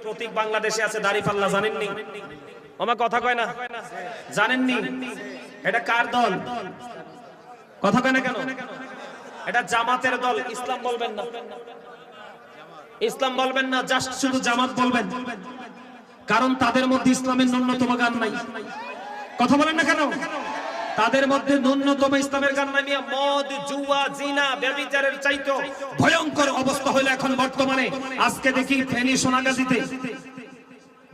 প্রতীক বাংলাদেশে আছে দাড়িপাল্লা, জানেননি? আমার কথা কয় না, জানেননি? এটা কার দল? কথা কয় না কেন? এটা জামাতের দল। ইসলাম বলবেন না, ইসলাম বলবেন না, জাস্ট শুধু জামাত বলবেন, কারণ তাদের মধ্যে ইসলামের ন্যূনতম গান নাই। কথা বলেন না কেন? তাদের মধ্যে ন্যূনতম ইসলামের গান নাই। মদ, জুয়া, জিনা, ব্যভিচারের চাইতো ভয়ঙ্কর অবস্থা হলো এখন বর্তমানে। আজকে দেখি ফেনী সোনাগাজীতে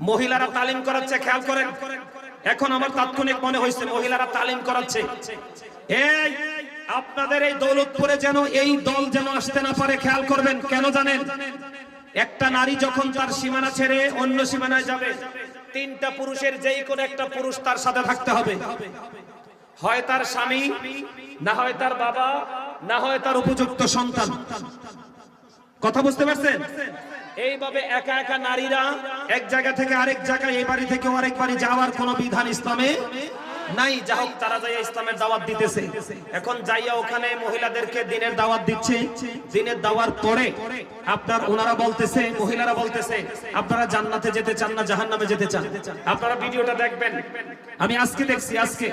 মহিলারা তালিম করাচ্ছে, খেয়াল করেন। এখন আমার তাৎক্ষণিক মনে হয়েছে মহিলারা তালিম করাচ্ছে। এই আপনাদের এই দৌলতপুরে যেন এই দল যেন আসতে না পারে, খেয়াল করবেন। কেন জানেন? একটা নারী যখন তার সীমানা ছেড়ে অন্য সীমানায় যাবে, তিনটা পুরুষের যেই কোনো একটা পুরুষ তার সাথে থাকতে হবে। হয় তার স্বামী, না হয় তার বাবা, না হয় তার উপযুক্ত সন্তান। কথা বুঝতে পারছেন? এইভাবে একা একা নারীরা এক জায়গা থেকে আরেক জায়গায়, এই বাড়ি থেকে আরেক বাড়ি যাওয়ার কোনো বিধান ইসলামে নাই। যা হোক, তারা যাইয়া ইসলামের দাওয়াত দিতেছে। এখন যাইয়া ওখানে মহিলাদেরকে দিনের দাওয়াত দিচ্ছে। দিনের দাওয়ার পরে আপনার ওনারা বলতেছে, মহিলারা বলতেছে, আপনারা জান্নাতে যেতে চান না জাহান্নামে যেতে চান? আপনারা ভিডিওটা দেখবেন, আমি আজকে দেখছি। আজকে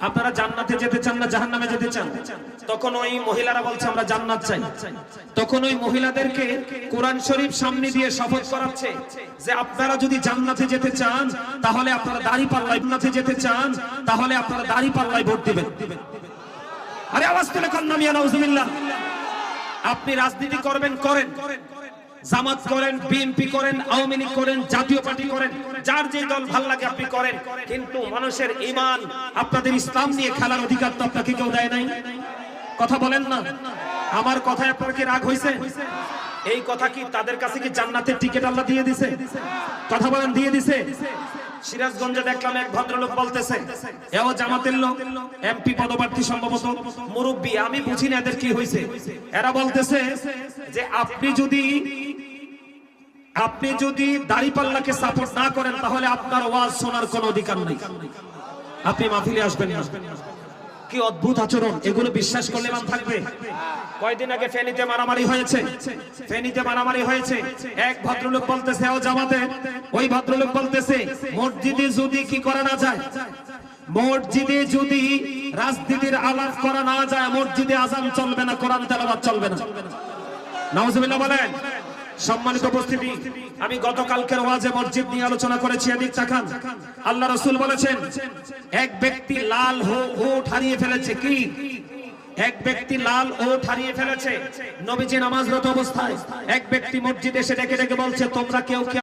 আপনারা জান্নাতে যেতে চান না জাহান্নামে যেতে চান? তখন ওই মহিলারা বলছে আমরা জান্নাত চাই। তখন ওই মহিলাদেরকে কোরআন শরীফ সামনে দিয়ে শপথ করাচ্ছে যে আপনারা যদি জান্নাতে যেতে চান তাহলে আপনারা দাড়িপাল্লায়, জান্নাতে যেতে চান তাহলে আপনারা দাড়িপাল্লায় ভোট দিবেন। আরে আওয়াজ তুলে কান্না মিয়া নাউজুবিল্লাহ। আপনি রাজনীতি করবেন, করেন, জামাত করেন, বিএনপি করেন, আওয়ামী লীগ করেন, জাতীয় পার্টি করেন, যার যে দল ভাল লাগে আপনি করেন, কিন্তু মানুষের ঈমান, আপনাদের ইসলাম নিয়ে খেলার অধিকার তো আপনাকে কেউ দেয় নাই। কথা বলেন না? আমার কথায় আপনার কি রাগ হয়েছে? এই কথা কি তাদের কাছে কি জান্নাতের টিকিট আল্লাহ দিয়ে দিছে? কথা বলেন, দিয়ে দিছে? সিরাজগঞ্জে দেখলাম এক ভদ্রলোক বলতেছে, এও জামাতের লোক, এমপি পদপ্রার্থী সম্ভবত, মুরব্বী, আমি বুঝি না এদের কি হয়েছে। এরা বলতেছে যে আপনি যদি দাড়িপাল্লাকে সাপোর্ট না করেন তাহলে আপনার ওয়াজ শোনার কোনো অধিকার নেই, আপনি মাহফিলে আসবেন না। কি অদ্ভুত আচরণ! এগুলো বিশ্বাস করলে মান থাকবে? কয়দিন আগে ফেনীতে মারামারি হয়েছে, ফেনীতে মারামারি হয়েছে। এক ভদ্রলোক বলতেছে ও জামাতে, ওই ভদ্রলোক বলতেছে মসজিদে যদি কি করা না যায়, মসজিদে যদি রাজনীতির আলাপ করা না যায়, মসজিদে আযান চলবে না, কোরআন তেলাওয়াত চলবে না। নাউজুবিল্লাহ বলেন। সম্মানিত উপস্থিতি, আমি গতকালকের ওয়াজে মসজিদ নিয়ে আলোচনা করেছি। এদিক তাকান, আল্লাহ রাসূল বলেছেন এক ব্যক্তি লাল ওট হারিয়ে ফেলেছে। কি? এক ব্যক্তি লাল ওট হারিয়ে ফেলেছে। নবীজি নামাজরত অবস্থায় এক ব্যক্তি মসজিদে এসে ডেকে ডেকে বলছে, তোমরা কেউ